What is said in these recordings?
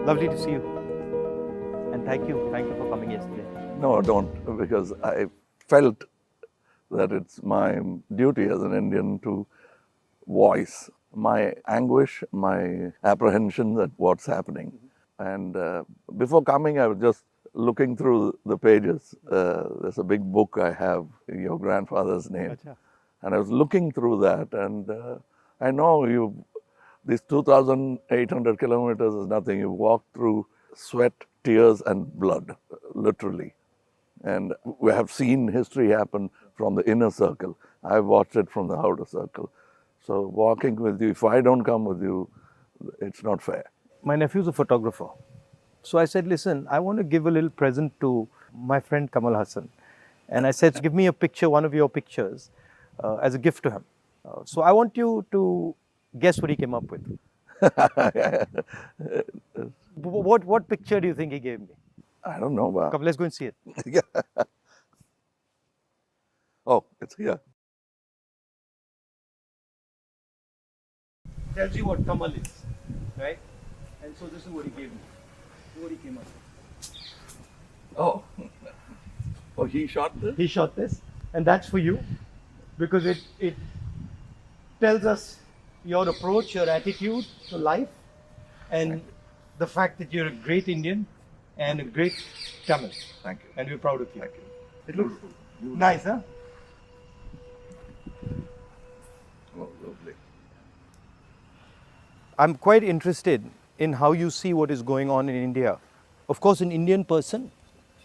Lovely to see you. And thank you for coming yesterday. No, don't, because I felt that it's my duty as an Indian to voice my anguish, my apprehension at what's happening. And before coming, I was just looking through the pages. There's a big book I have, your grandfather's name. Acha. And I was looking through that, and I know these 2,800 kilometers is nothing. You walk through sweat, tears, and blood, literally. And we have seen history happen from the inner circle. I've watched it from the outer circle. So walking with you, if I don't come with you, it's not fair. My nephew's a photographer. So I said, listen, I want to give a little present to my friend Kamal Haasan. And I said, give me a picture, one of your pictures, as a gift to him. So I want you to guess what he came up with. What picture do you think he gave me? I don't know. But Come, let's go and see it. yeah. Oh, it's here. Tells you what Kamal is, right? And so this is what he gave me. What he came up with. Oh. Oh, he shot this? He shot this, and that's for you, because it tells us your approach, your attitude to life, and the fact that you're a great Indian and a great Tamil. Thank you. And we're proud of you. Thank you. It looks nice, huh? Oh, lovely. I'm quite interested in how you see what is going on in India. Of course, an Indian person,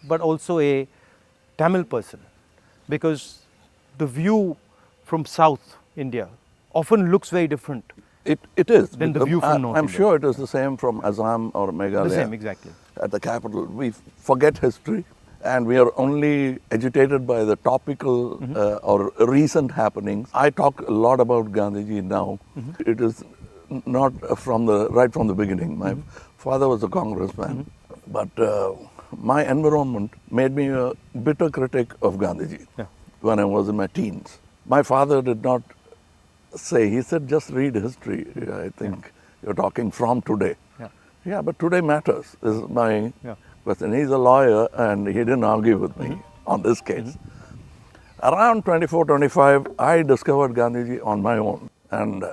but also a Tamil person, because the view from South India often looks very different. It is. Then the view from North I'm India. sure it is the same from Assam or Meghalaya. The same, exactly. At the capital. We forget history, and we are only agitated by the topical or recent happenings. I talk a lot about Gandhiji now. It is not right from the beginning. My father was a congressman, but my environment made me a bitter critic of Gandhiji when I was in my teens. My father did not say, he said, just read history. I think you're talking from today. Yeah, but today matters, is my question. He's a lawyer, and he didn't argue with me on this case. Around 24, 25, I discovered Gandhiji on my own. And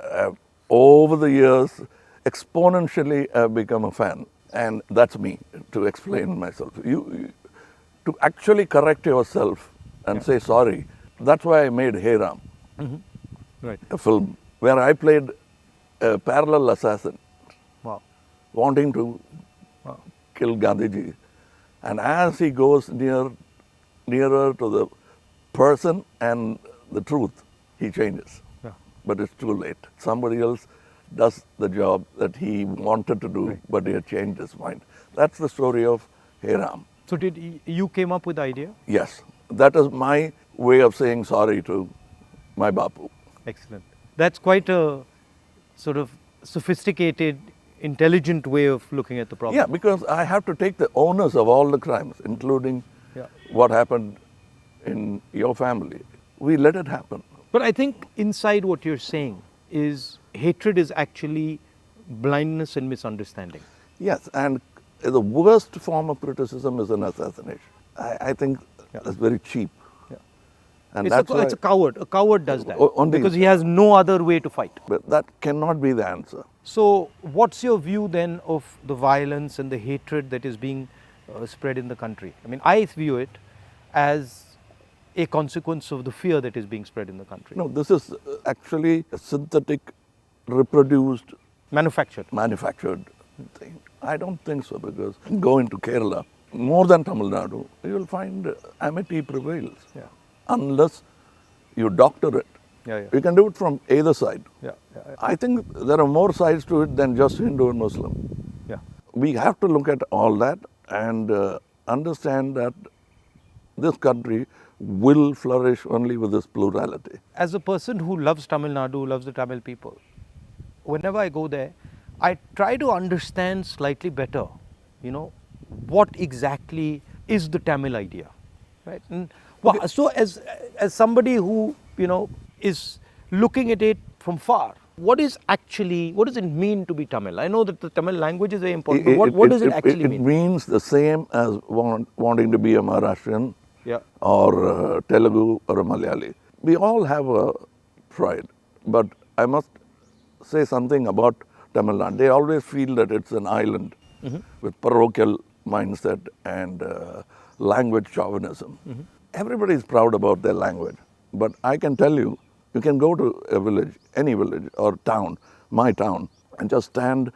over the years, exponentially, I've become a fan. And that's me, to explain myself. To actually correct yourself and say sorry, that's why I made Hey Ram, Right. a film where I played a parallel assassin, Wow. wanting to kill Gandhiji. And as he goes nearer to the person and the truth, he changes. Yeah. But it's too late. Somebody else does the job that he wanted to do, but he had changed his mind. That's the story of Hey Ram. So you came up with the idea? Yes, that is my way of saying sorry to my Bapu. Excellent. That's quite a sort of sophisticated, intelligent way of looking at the problem. Yeah, because I have to take the onus of all the crimes, including what happened in your family. We let it happen. But I think inside what you're saying is hatred is actually blindness and misunderstanding. Yes, and the worst form of criticism is an assassination. I think that's very cheap. And It's a coward. A coward does that Only- because he has no other way to fight. But that cannot be the answer. So what's your view then of the violence and the hatred that is being spread in the country? I mean, I view it as a consequence of the fear that is being spread in the country. No, this is actually a synthetic, reproduced, Manufactured. thing. I don't think so, because go into Kerala, more than Tamil Nadu, you will find amity prevails. Unless you doctor it. You can do it from either side. I think there are more sides to it than just Hindu and Muslim. We have to look at all that and understand that this country will flourish only with this plurality. As a person who loves Tamil Nadu, loves the Tamil people, whenever I go there, I try to understand slightly better, what exactly is the Tamil idea, right? And so as somebody who, is looking at it from far, What does it mean to be Tamil? I know that the Tamil language is very important, but what does it actually mean? It means the same as wanting to be a Maharashtrian Yeah. or Telugu or a Malayali. We all have a pride, but I must say something about Tamil Nadu. They always feel that it's an island with parochial mindset and language chauvinism. Everybody is proud about their language, but I can tell you, you can go to a village, any village or town, my town, and just stand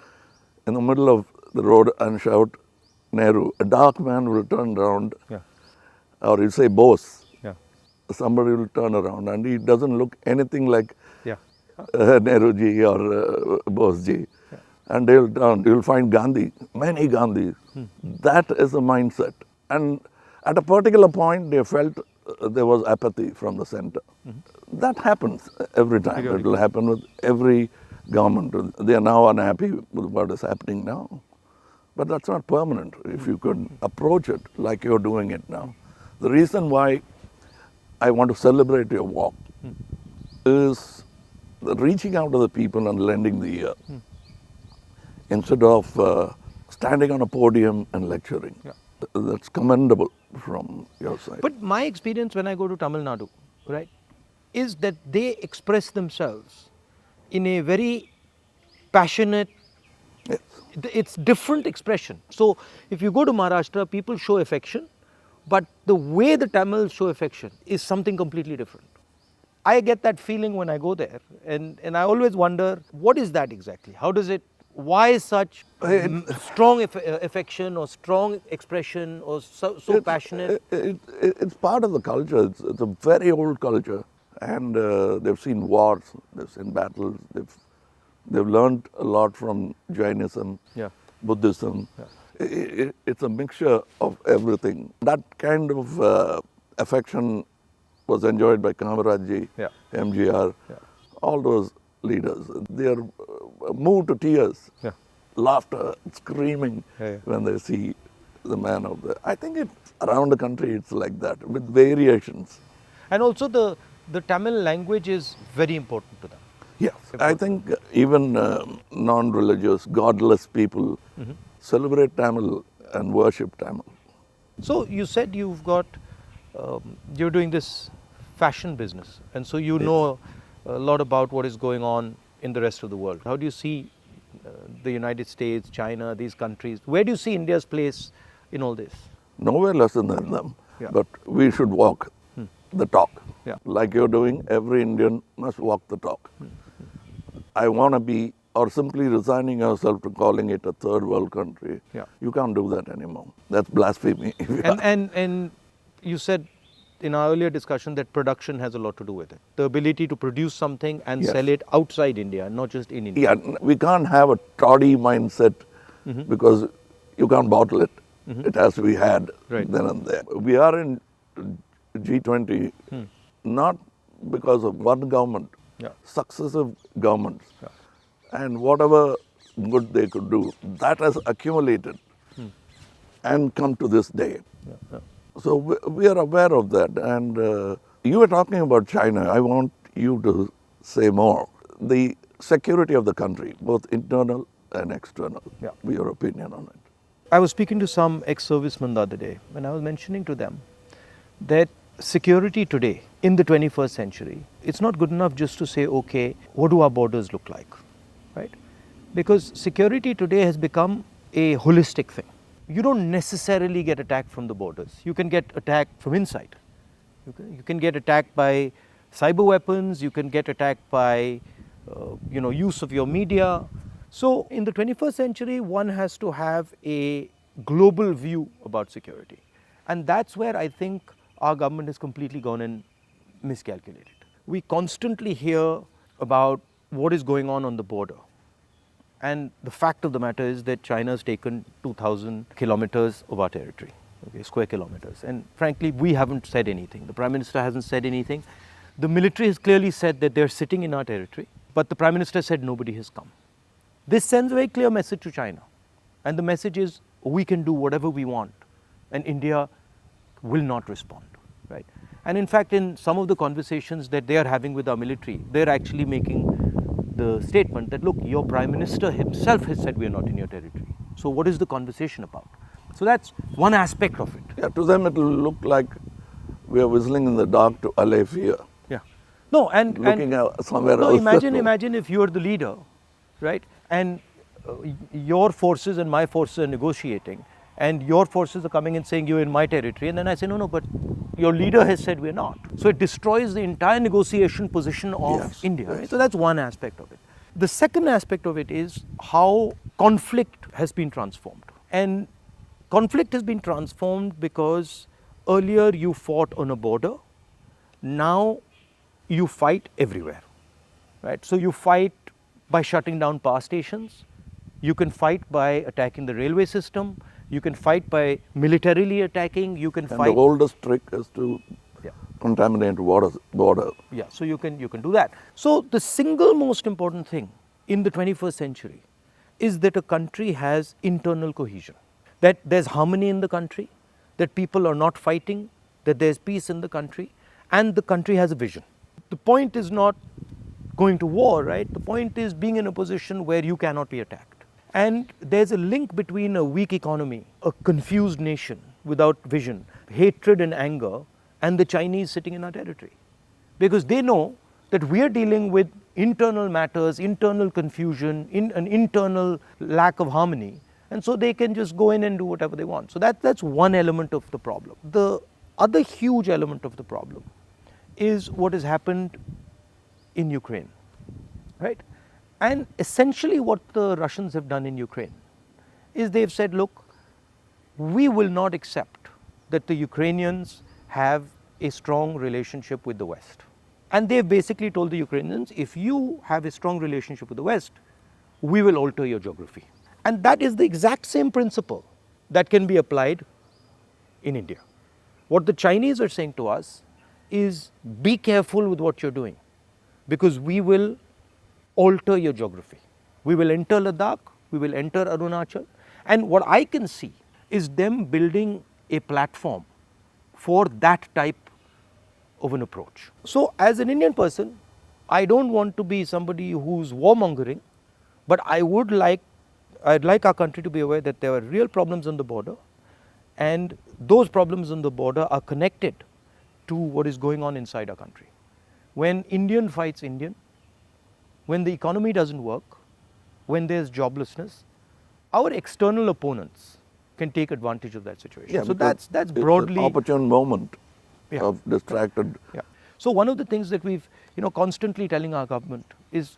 in the middle of the road and shout Nehru. A dark man will turn around, Yeah. or you say Bose. Yeah. Somebody will turn around and he doesn't look anything like Yeah. Nehru ji or Bose ji. And they'll turn, you'll find Gandhi, many Gandhis. That is the mindset. And at a particular point, they felt there was apathy from the center. That happens every time. It will happen with every government. They are now unhappy with what is happening now. But that's not permanent if you could approach it like you're doing it now. The reason why I want to celebrate your walk is reaching out to the people and lending the ear instead of standing on a podium and lecturing. Yeah. That's commendable from your side. But my experience when I go to Tamil Nadu, right, is that they express themselves in a very passionate, Yes. it's different expression. So if you go to Maharashtra, people show affection, but the way the Tamils show affection is something completely different. I get that feeling when I go there, and I always wonder, what is that exactly? How does it, why such strong affection or strong expression or so passionate? It's part of the culture. It's a very old culture, and they've seen wars, they've seen battles, they've learned a lot from Jainism, Yeah. Buddhism. Yeah. It's a mixture of everything. That kind of affection was enjoyed by Kamaraj, Yeah. MGR, all those leaders. They are moved to tears, Yeah. laughter, screaming when they see the man out there. I think around the country it's like that with variations. And also the Tamil language is very important to them. Yes, I think even non-religious, godless people celebrate Tamil and worship Tamil. So you said you've got, you're doing this fashion business, and so you know a lot about what is going on in the rest of the world. How do you see the United States, China, these countries? Where do you see India's place in all this? Nowhere less than them, Yeah. but we should walk the talk. Yeah. Like you're doing, every Indian must walk the talk. I want to be, or simply resigning yourself to calling it a third world country. Yeah. You can't do that anymore. That's blasphemy. And you said in our earlier discussion that production has a lot to do with it. The ability to produce something and Yes. sell it outside India, not just in India. Yeah, we can't have a toddy mindset because you can't bottle it. It has to be had Right. then and there. We are in G20 not because of one government, Yeah. successive governments. And whatever good they could do, that has accumulated and come to this day. So we are aware of that. And you were talking about China. I want you to say more. The security of the country, both internal and external. Yeah. Your opinion on it. I was speaking to some ex-servicemen the other day, and I was mentioning to them that security today in the 21st century, it's not good enough just to say, okay, what do our borders look like, right? Because security today has become a holistic thing. You don't necessarily get attacked from the borders. You can get attacked from inside. You can get attacked by cyber weapons. You can get attacked by, use of your media. So in the 21st century, one has to have a global view about security. And that's where I think our government has completely gone and miscalculated. We constantly hear about what is going on the border. And the fact of the matter is that China has taken 2,000 kilometers of our territory, okay, square kilometers. And frankly, we haven't said anything. The Prime Minister hasn't said anything. The military has clearly said that they're sitting in our territory, but the Prime Minister said nobody has come. This sends a very clear message to China. And the message is, we can do whatever we want, and India will not respond, right? And in fact, in some of the conversations that they are having with our military, they're actually making the statement that, look, your Prime Minister himself has said we are not in your territory. So what is the conversation about? So that's one aspect of it. Yeah, to them it will look like we are whistling in the dark to allay fear. Yeah. No, Looking out somewhere no, else. imagine if you are the leader, right? And your forces and my forces are negotiating, and your forces are coming and saying you're in my territory, and then I say no, but your leader has said we're not. So it destroys the entire negotiation position of Yes, India. yes. Right? So that's one aspect of it. The second aspect of it is how conflict has been transformed. And conflict has been transformed because earlier you fought on a border, now you fight everywhere, right? So you fight by shutting down power stations, you can fight by attacking the railway system, you can fight by militarily attacking, you can And fight. the oldest trick is to Yeah. contaminate border. Yeah, so you can do that. So the single most important thing in the 21st century is that a country has internal cohesion, that there's harmony in the country, that people are not fighting, that there's peace in the country, and the country has a vision. The point is not going to war, right? The point is being in a position where you cannot be attacked. And there's a link between a weak economy, a confused nation without vision, hatred and anger, and the Chinese sitting in our territory. Because they know that we are dealing with internal matters, internal confusion, an internal lack of harmony, and so they can just go in and do whatever they want. So that's one element of the problem. The other huge element of the problem is what has happened in Ukraine, right? And essentially what the Russians have done in Ukraine is they've said, look, we will not accept that the Ukrainians have a strong relationship with the West. And they've basically told the Ukrainians, if you have a strong relationship with the West, we will alter your geography. And that is the exact same principle that can be applied in India. What the Chinese are saying to us is, be careful with what you're doing, because we will alter your geography. We will enter Ladakh, we will enter Arunachal, and what I can see is them building a platform for that type of an approach. So as an Indian person, I don't want to be somebody who's warmongering, but I'd like our country to be aware that there are real problems on the border, and those problems on the border are connected to what is going on inside our country. When Indian fights Indian, when the economy doesn't work, when there's joblessness, our external opponents can take advantage of that situation. Yeah, so because that's it's broadly an opportune moment Yeah. of distracted. Yeah. So one of the things that we've constantly telling our government is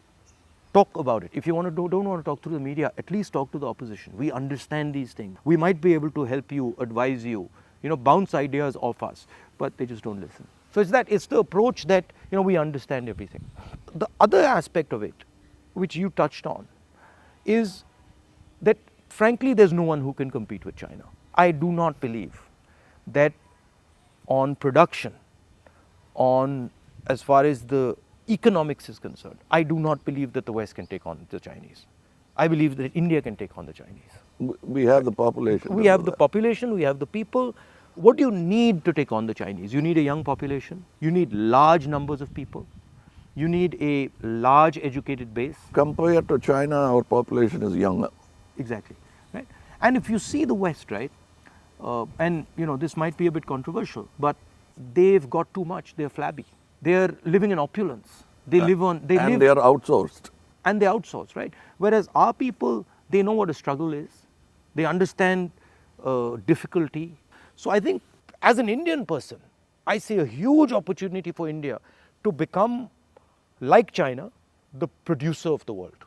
talk about it. If you don't want to talk through the media, at least talk to the opposition. We understand these things. We might be able to help you, advise you, bounce ideas off us, but they just don't listen. So it's the approach that we understand everything. The other aspect of it, which you touched on, is that frankly there's no one who can compete with China. I do not believe that on production, on as far as the economics is concerned, I do not believe that the West can take on the Chinese. I believe that India can take on the Chinese. We have the population. We have the population, we have the people. What do you need to take on the Chinese? You need a young population, you need large numbers of people, you need a large educated base. Compared to China, our population is younger. Exactly, right? And if you see the West, right, and this might be a bit controversial, but they've got too much. They're flabby. They're living in opulence. They are outsourced. And they outsource, right? Whereas our people, they know what a struggle is. They understand difficulty. So I think as an Indian person, I see a huge opportunity for India to become, like China, the producer of the world,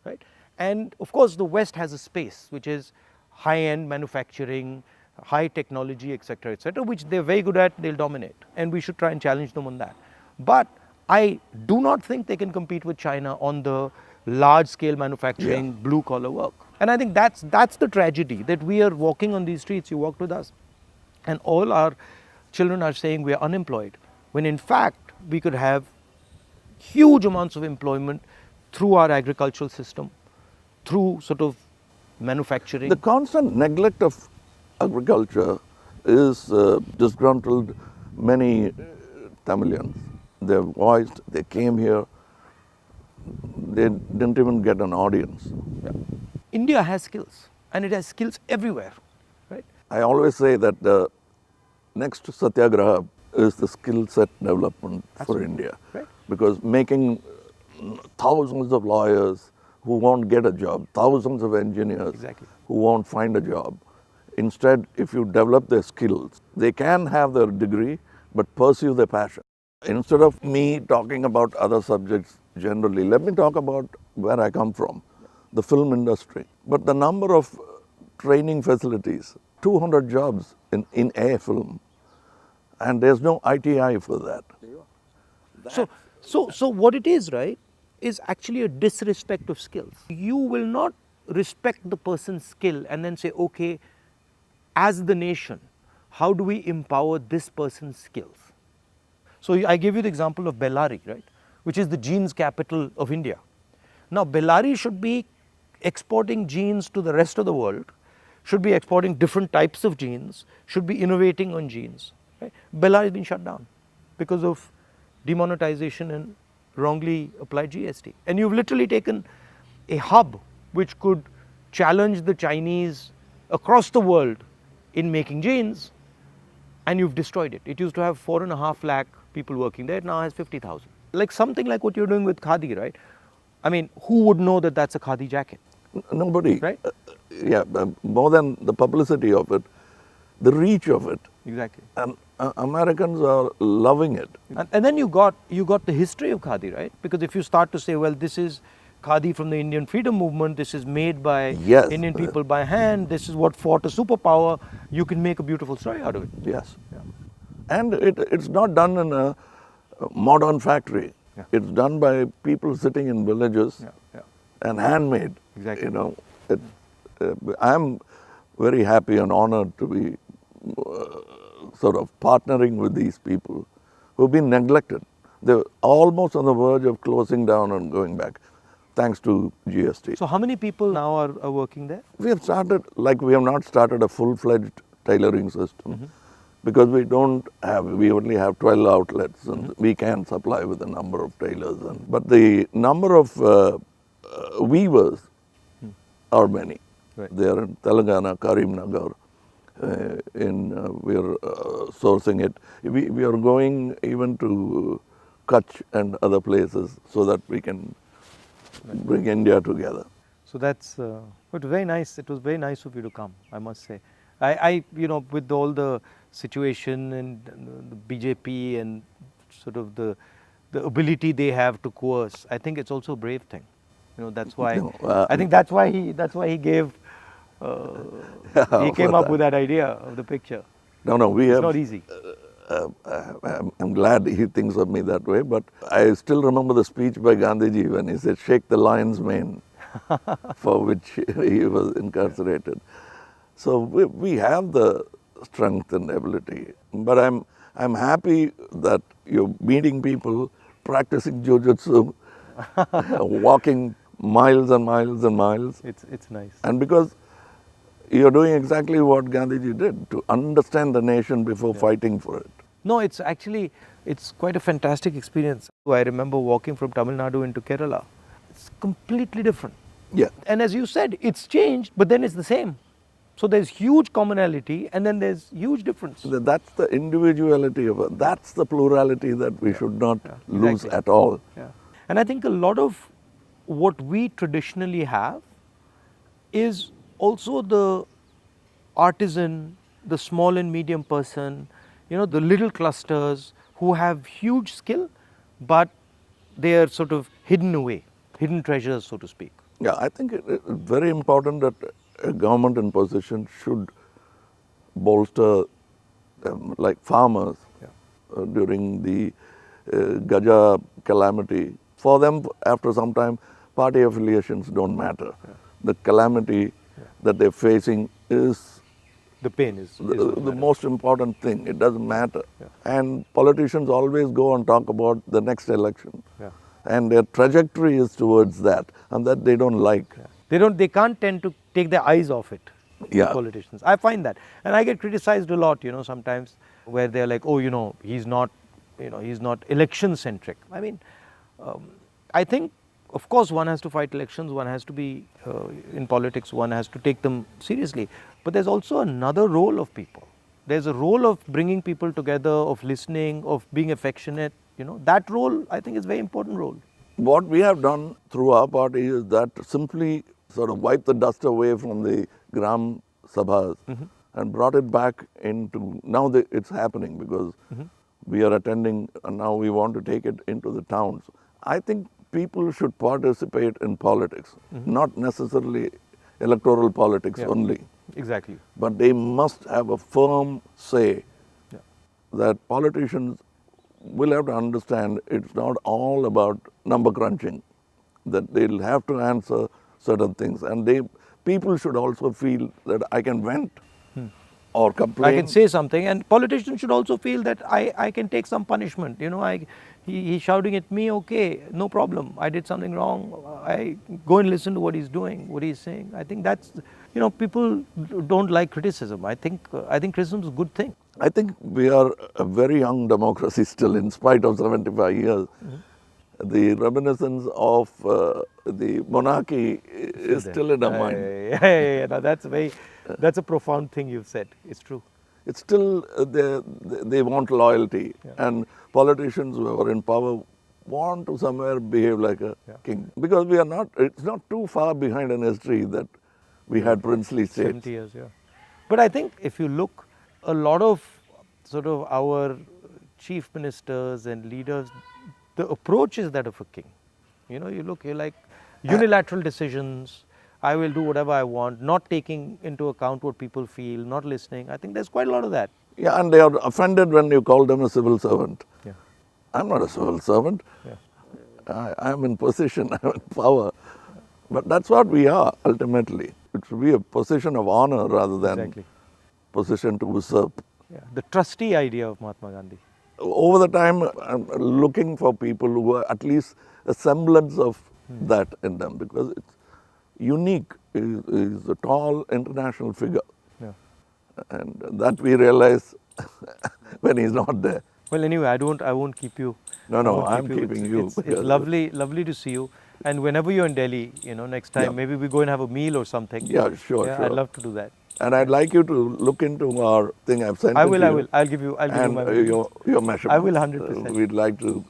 right? And of course, the West has a space which is high-end manufacturing, high technology, etc., which they're very good at, they'll dominate. And we should try and challenge them on that. But I do not think they can compete with China on the large-scale manufacturing, blue-collar work. And I think that's the tragedy, that we are walking on these streets, you walked with us, and all our children are saying we are unemployed, when in fact we could have huge amounts of employment through our agricultural system, through sort of manufacturing. The constant neglect of agriculture is disgruntled many Tamilians. They're voiced, they came here, they didn't even get an audience. Yeah. India has skills, and it has skills everywhere, right? I always say that the next Satyagraha is the skill set development for India. Right. Because making thousands of lawyers who won't get a job, thousands of engineers Exactly. who won't find a job. Instead, if you develop their skills, they can have their degree but pursue their passion. Instead of me talking about other subjects generally, let me talk about where I come from, the film industry. But the number of training facilities, 200 jobs in a film, and there's no ITI for that. So what it is, right, is actually a disrespect of skills. You will not respect the person's skill and then say, okay, as the nation, how do we empower this person's skills? So I gave you the example of Bellary, right, which is the jeans capital of India. Now Bellary should be exporting jeans to the rest of the world, should be exporting different types of jeans, should be innovating on jeans. Right? Bellary has been shut down because of demonetization and wrongly applied GST. And you've literally taken a hub which could challenge the Chinese across the world in making jeans, and you've destroyed it. It used to have 4.5 lakh people working there, it now has 50,000. Like something like what you're doing with Khadi, right? I mean, who would know that that's a Khadi jacket? Nobody. Right? More than the publicity of it, the reach of it. Exactly. And Americans are loving it. And then you got the history of Khadi, right? Because if you start to say, well, this is Khadi from the Indian freedom movement, this is made by Indian people by hand, this is what fought a superpower, you can make a beautiful story out of it. Yes. Yeah. And it's not done in a modern factory. Yeah. It's done by people sitting in villages and handmade. Exactly. You know, I'm very happy and honored to be sort of partnering with these people who've been neglected. They're almost on the verge of closing down and going back, thanks to GST. So how many people now are working there? We have started, like we have not started a full-fledged tailoring system because we only have 12 outlets and we can supply with a number of tailors. But the number of weavers are many. Right. They are in Telangana, Karimnagar. We are sourcing it. We are going even to Kutch and other places so that we can bring India together. So that's it was very nice. It was very nice of you to come, I must say. I with all the situation and the BJP and sort of the ability they have to coerce, I think it's also a brave thing. That's why I think that's why he gave. He came up with that idea of the picture. It's not easy. I'm glad he thinks of me that way, but I still remember the speech by Gandhiji when he said, "Shake the lion's mane," for which he was incarcerated. So we have the strength and ability. But I'm happy that you're meeting people, practicing jujutsu, walking miles and miles and miles. It's nice. And because you're doing exactly what Gandhiji did, to understand the nation before fighting for it. No, it's quite a fantastic experience. I remember walking from Tamil Nadu into Kerala. It's completely different. Yeah. And as you said, it's changed, but then it's the same. So there's huge commonality and then there's huge difference. That's the individuality of it. That's the plurality that we should not lose at all. Yeah. And I think a lot of what we traditionally have is also the artisan, the small and medium person, the little clusters who have huge skill, but they are sort of hidden away, hidden treasures, so to speak. Yeah, I think it's very important that a government in position should bolster like farmers during the Gaja calamity. For them, after some time, party affiliations don't matter. The calamity that they're facing is the pain is the most important thing. It doesn't matter. And politicians always go and talk about the next election. And their trajectory is towards that, and that they don't like. They can't tend to take their eyes off it. Politicians. I find that. And I get criticized a lot, sometimes where they're like, oh, he's not election centric. I mean, I think of course, one has to fight elections, one has to be in politics, one has to take them seriously. But there's also another role of people. There's a role of bringing people together, of listening, of being affectionate. You know, that role I think is a very important role. What we have done through our party is that simply sort of wipe the dust away from the Gram Sabhas and brought it back into, now it's happening because we are attending and now we want to take it into the towns. I think people should participate in politics, not necessarily electoral politics only. Exactly. But they must have a firm say that politicians will have to understand it's not all about number crunching, that they'll have to answer certain things. And people should also feel that I can vent or complain. I can say something, and politicians should also feel that I can take some punishment. You know, he's shouting at me, okay, no problem. I did something wrong. I go and listen to what he's doing, what he's saying. I think that's, you know, people don't like criticism. I think criticism is a good thing. I think we are a very young democracy still, in spite of 75 years. The reminiscence of the monarchy is still in our mind. Yeah. No, that's a profound thing you've said. It's true. It's still, they want loyalty. And politicians who are in power want to somewhere behave like a king. Because it's not too far behind in history that we had princely states. 70 years, yeah. But I think if you look, a lot of sort of our chief ministers and leaders, the approach is that of a king. You know, you're like unilateral decisions. I will do whatever I want, not taking into account what people feel, not listening. I think there's quite a lot of that. Yeah, and they are offended when you call them a civil servant. Yeah. I'm not a civil servant. Yeah. I'm in position, I'm in power. But that's what we are, ultimately. It should be a position of honor rather than position to usurp. Yeah. The trustee idea of Mahatma Gandhi. Over the time, I'm looking for people who are at least a semblance of that in them, because it's unique. He's a tall international figure. Yeah. And that we realize when he's not there. Well, anyway, I won't keep you. No, I'm keeping you. It's lovely to see you. And whenever you're in Delhi, you know, next time, maybe we go and have a meal or something. Yeah, sure. I'd love to do that. And I'd like you to look into our thing I've sent. I will. I'll give you my your measurements. I will 100%. We'd like to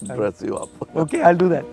dress you up. Okay, I'll do that.